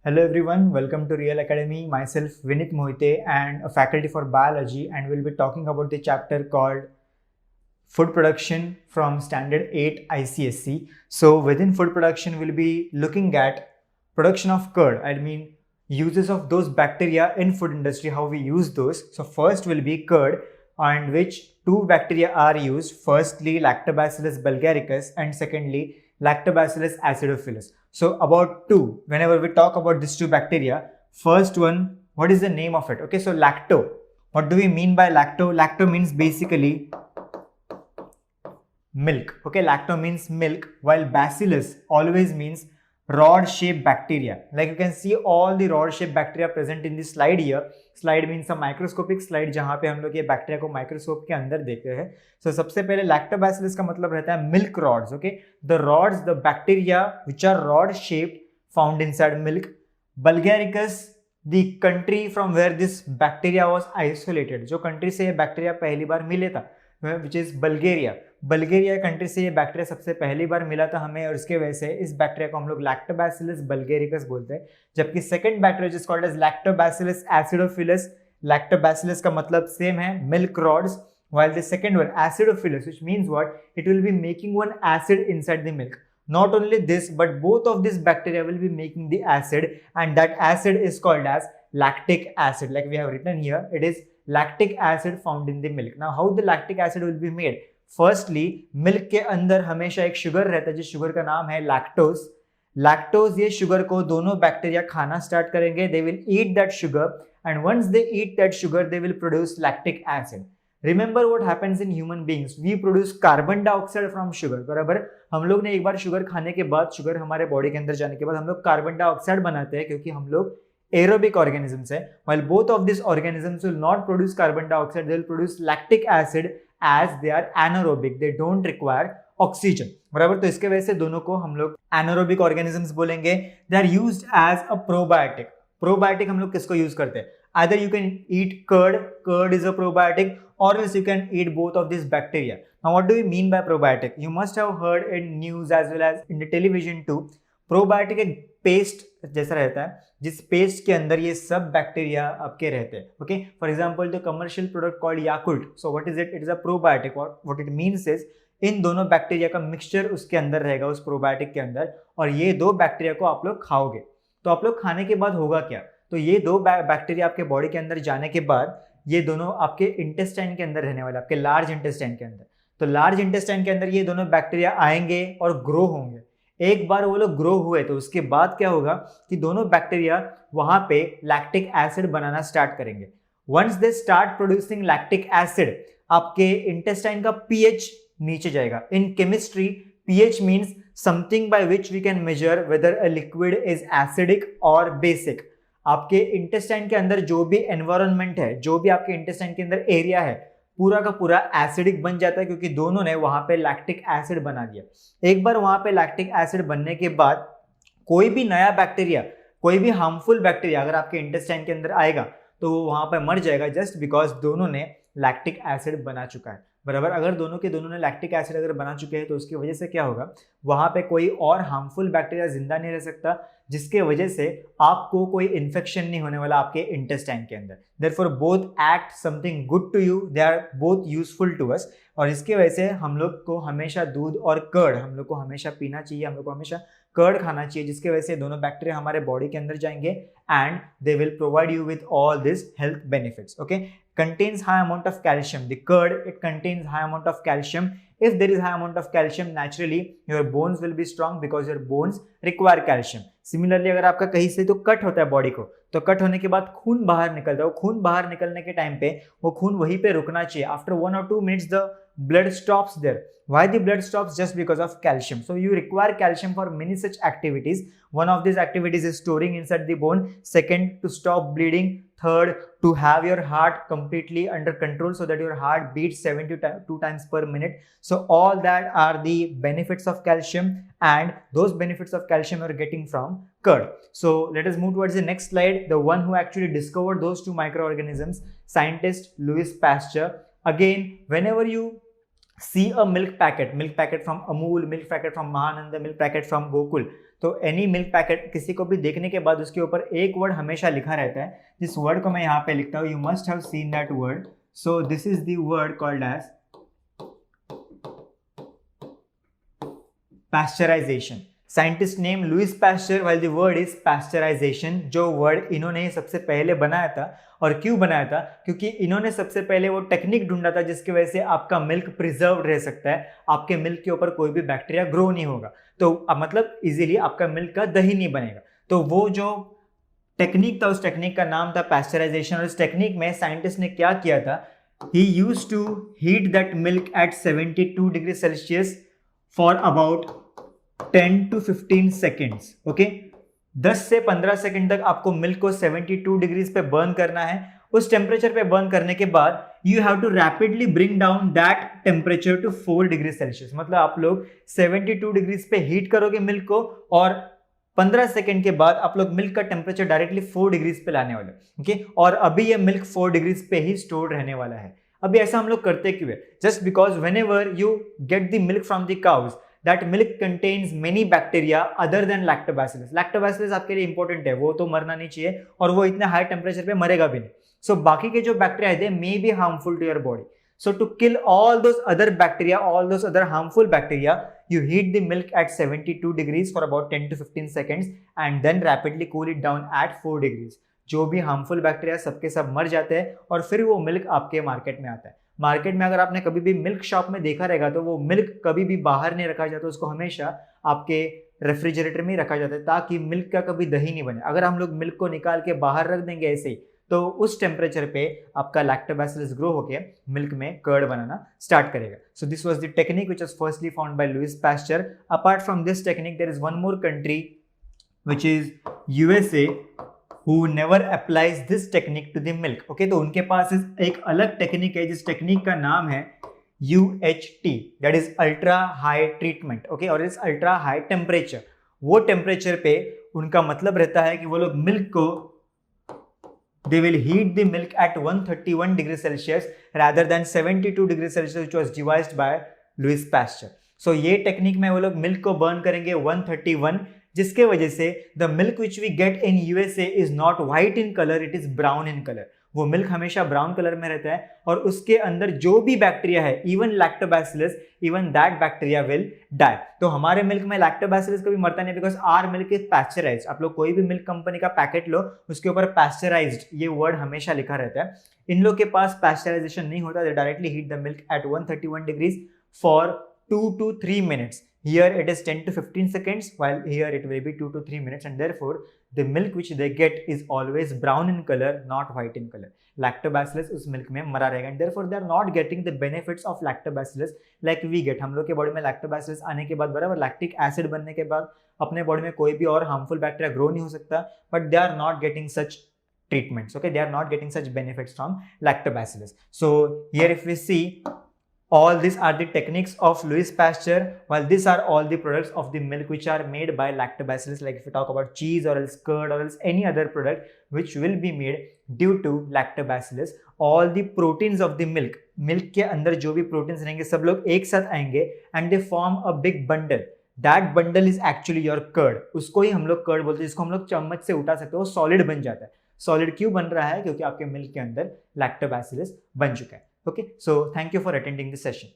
Hello everyone, welcome to Real Academy. Myself Vinit Mohite and a faculty for biology, and we'll be talking about the chapter called Food Production from Standard 8 ICSE. So within food production, we'll be looking at production of curd. I mean uses of those bacteria in food industry, how we use those. So first will be curd, and which two bacteria are used. Firstly, Lactobacillus bulgaricus, and secondly, Lactobacillus acidophilus. So about two, whenever we talk about these two bacteria, first one, what is the name of it? Okay, so lacto. What do we mean by lacto? Lacto means basically milk. Okay, lacto means milk, while bacillus always means rod shaped bacteria. Like you can see all the rod shaped bacteria present in this slide here. Slide means a microscopic slide जहां पे हम लोग ये bacteria को microscope के अंदर देखते हैं. So सबसे पहले लैक्टोबैसिलस का मतलब रहता है milk rods. Okay, the rods, the bacteria which are rod shaped found inside milk. Bulgaricus, the country from where this bacteria was isolated, जो कंट्री से ये बैक्टीरिया पहली बार मिले था, which is Bulgaria. Bulgaria country से ये बैक्टीरिया सबसे पहली बार मिला था हमें, और इसके वजह से इस बैक्टीरिया को हम लोग लैक्टोबैसिलस बल्गेरिकस बोलते हैं. जबकि सेकंड बैक्टीरिया जिस called as lactobacillus acidophilus. Lactobacillus का मतलब सेम है, milk rods, while the second one acidophilus, which means what, it will be making one acid inside the milk. Not only this, but both of these bacteria will be making the acid, and that acid is called as lactic acid. Like we have written here, it is lactic acid found in the milk. Now how the lactic acid will be made? Firstly, milk के अंदर हमेशा एक sugar रहता है, जिस sugar का नाम है लैक्टोज. लैक्टोज, ये शुगर को दोनों बैक्टीरिया खाना स्टार्ट करेंगे. They will eat that sugar, and once they eat that sugar they will produce lactic acid. Remember what happens in human beings, we produce carbon dioxide from sugar. बराबर, हम लोग ने एक बार sugar खाने के बाद, शुगर हमारे बॉडी के अंदर जाने के बाद हम लोग कार्बन डाइऑक्साइड बनाते हैं, क्योंकि हम लोग aerobic organisms है. While both of these organisms will not produce carbon dioxide, they will produce lactic acid as they are anaerobic, they don't require oxygen. बराबर, तो इसके वजह से दोनों को हम लोग anaerobic organisms बोलेंगे. They are used as a probiotic. Probiotic हम लोग किसको यूज करते हैं? Either you can eat curd, curd is a probiotic, or else you can eat both of these bacteria. Now what do we mean by probiotic? You must have heard in news as well as in the television too. Probiotic एक paste जैसा रहता है, जिस paste के अंदर ये सब bacteria आपके रहते हैं. Okay, for example the commercial product called Yakult. So what is it? It is a probiotic. What it means is, इन दोनों बैक्टीरिया का मिक्सचर उसके अंदर रहेगा, उस प्रोबायोटिक के अंदर, और ये दो बैक्टीरिया को आप लोग खाओगे. तो आप लोग खाने के बाद होगा क्या? तो ये दो बैक्टीरिया आपके बॉडी के अंदर जाने के बाद ये दोनों आपके इंटेस्टाइन के अंदर रहने वाले, आपके लार्ज इंटेस्टाइन के अंदर. तो लार्ज इंटेस्टाइन के अंदर ये दोनों बैक्टीरिया आएंगे और ग्रो होंगे. एक बार वो लोग ग्रो हुए तो उसके बाद क्या होगा कि दोनों बैक्टीरिया वहां पे लैक्टिक एसिड बनाना स्टार्ट करेंगे. Once they start producing lactic acid, आपके इंटेस्टाइन का पीएच नीचे जाएगा. In chemistry, pH means something by which we can measure whether a liquid is acidic और बेसिक. आपके इंटेस्टाइन के अंदर जो भी एनवायरनमेंट है, जो भी आपके इंटेस्टाइन के अंदर एरिया है, पूरा का पूरा एसिडिक बन जाता है, क्योंकि दोनों ने वहां पे लैक्टिक एसिड बना दिया. एक बार वहां पे लैक्टिक एसिड बनने के बाद कोई भी नया बैक्टीरिया, कोई भी हार्मफुल बैक्टीरिया अगर आपके इंटेस्टाइन के अंदर आएगा तो वो वहां पे मर जाएगा, जस्ट बिकॉज दोनों ने लैक्टिक एसिड बना चुका है. बराबर, अगर दोनों ने लैक्टिक एसिड अगर बना चुके हैं तो उसकी वजह से क्या होगा, वहां पे कोई और हार्मफुल बैक्टीरिया जिंदा नहीं रह सकता, जिसके वजह से आपको कोई इन्फेक्शन नहीं होने वाला आपके इंटेस्टाइन के अंदर. Therefore both act something good to you, they are both useful to us. और इसकी वजह से हम लोग को हमेशा दूध और कर्ड हम लोग को हमेशा पीना चाहिए, हम लोग को हमेशा कर्ड खाना चाहिए, जिसकी वजह से दोनों बैक्टीरिया हमारे बॉडी के अंदर जाएंगे and they will provide you with all this health benefits. Okay, contains high amount of calcium. The curd, it contains high amount of calcium. If there is high amount of calcium, naturally your bones will be strong because your bones require calcium. Similarly, अगर आपका कहीं से तो cut होता है body को, तो cut होने के बाद खून बाहर निकलता है. वो खून बाहर निकलने के टाइम पे वो खून वहीं पे रुकना चाहिए. After 1 or 2 minutes the blood stops there. Why the blood stops? Just because of calcium. So you require calcium for many such activities. One of these activities is storing inside the bone. Second, to stop bleeding. Third, to have your heart completely under control so that your heart beats 72 times per minute. So all that are the benefits of calcium, and those benefits of calcium are getting from curd. So let us move towards the next slide. The one who actually discovered those two microorganisms, scientist Louis Pasteur. Again, whenever you see a milk packet from Amul, milk packet from Mahanand, milk packet from Gokul, तो any milk packet किसी को भी देखने के बाद उसके ऊपर एक वर्ड हमेशा लिखा रहता है, जिस वर्ड को मैं यहाँ पे लिखता हूँ, you must have seen that word, so this is the word called as pasteurization. Scientist name Louis Pasteur while the word is pasteurization, जो वर्ड इन्होंने सबसे पहले बनाया था. और क्यों बनाया था? क्योंकि इन्होंने सबसे पहले वो टेक्निक ढूंढा था जिसकी वजह से आपका मिल्क प्रिजर्व रह सकता है, आपके मिल्क के ऊपर कोई भी बैक्टीरिया ग्रो नहीं होगा, तो मतलब इजीली आपका मिल्क का दही नहीं बनेगा. तो वो जो टेक्निक था, उस टेक्निक का नाम था पास्चराइजेशन. और इस टेक्निक में साइंटिस्ट ने क्या किया था, he used to heat that milk at 72 degree Celsius for about 10 to 15 seconds. Okay, 10 से 15 सेकेंड तक आपको मिल्क को 72 डिग्रीज पे बर्न करना है. उस टेम्परेचर पे बर्न करने के बाद you have to rapidly bring down that temperature to 4 degree Celsius. मतलब आप लोग 72 डिग्रीज पे हीट करोगे मिल्क को, और 15 सेकेंड के बाद आप लोग मिल्क का टेम्परेचर डायरेक्टली 4 डिग्रीज पे लाने वाले. ओके, और अभी ये मिल्क 4 डिग्रीज पे ही स्टोर रहने वाला है. अभी ऐसा हम लोग करते क्यों है? Just because whenever you get the milk from the cows, that milk contains many bacteria other than lactobacillus. Lactobacillus आपके लिए इंपॉर्टेंट है, वो तो मरना नहीं चाहिए और वो इतने हाई टेम्परेचर पे मरेगा भी नहीं. सो बाकी के जो बैक्टीरिया है, they may be harmful to your body. So to kill all those other bacteria, all those other harmful bacteria, you heat the milk at 72 degrees for about 10 to 15 seconds and then rapidly cool it down at 4 degrees. जो भी harmful bacteria सबके सब मर जाते हैं और फिर वो मिल्क आपके मार्केट में आता है. मार्केट में अगर आपने कभी भी मिल्क शॉप में देखा रहेगा तो वो मिल्क कभी भी बाहर नहीं रखा जाता, उसको हमेशा आपके रेफ्रिजरेटर में ही रखा जाता है ताकि मिल्क का कभी दही नहीं बने. अगर हम लोग मिल्क को निकाल के बाहर रख देंगे ऐसे ही, तो उस टेम्परेचर पे आपका लैक्टोबैसिलस ग्रो होके मिल्क में कर्ड बनाना स्टार्ट करेगा. So this was the technique which was firstly found by Louis Pasteur. Apart from this technique there is one more country which is USA who never applies this technique to the milk. Okay, तो उनके पास एक अलग technique है जिस technique का नाम है UHT, that is ultra high treatment. Okay, और इस ultra high temperature, वो टेम्परेचर पे उनका मतलब रहता है कि वो लोग मिल्क को they will heat the milk at 131 degree Celsius rather than 72 degree Celsius which was devised by Louis Pasteur. So ये टेक्निक में वो लोग मिल्क को बर्न करेंगे 131, जिसके वजह से the milk which we get in USA is not white in colour, it is brown in colour. वो मिल्क हमेशा ब्राउन कलर में रहता है और उसके अंदर जो भी बैक्टीरिया है, even lactobacillus, even that bacteria will die. तो हमारे मिल्क में लैक्टोबैसिलस कभी मरता नहीं, because our milk is pasteurized. आप लोग कोई भी मिल्क कंपनी का पैकेट लो, उसके ऊपर पास्चराइज्ड ये वर्ड हमेशा लिखा रहता है. इन लोग के पास पास्चराइजेशन नहीं होता, दे directly heat the milk eight 131 degrees for 2 to 3 minutes. Here it is 10 to 15 seconds, while here it will be 2 to 3 minutes, and therefore the milk which they get is always brown in color, not white in color. Lactobacillus उस milk में मरा रहेगा, and therefore they are not getting the benefits of lactobacillus like we get. हम लोग के body में lactobacillus आने के बाद, बराबर, लैक्टिक एसिड बनने के बाद अपने बॉडी में कोई भी और हार्मफुल बैक्टीरिया ग्रो नहीं हो सकता, but they are not getting such treatments. Okay, they are not getting such benefits from lactobacillus. So here if we see, all these are the techniques of Louis Pasteur, while these are all the products of the milk which are made by lactobacillus. Like if we talk about cheese or else curd or else any other product which will be made due to lactobacillus, all the proteins of the milk, milk के अंदर जो भी proteins रहेंगे सब लोग एक साथ आएंगे and they form a big bundle. That bundle is actually your curd. उसको ही हम लोग कर्ड बोलते हैं, जिसको हम लोग चम्मच से उठा सकते हैं, वो सॉलिड बन जाता है. सॉलिड क्यों बन रहा है? क्योंकि आपके मिल्क के अंदर लैक्टोबैसिलस बन चुका है. Okay, so thank you for attending this session.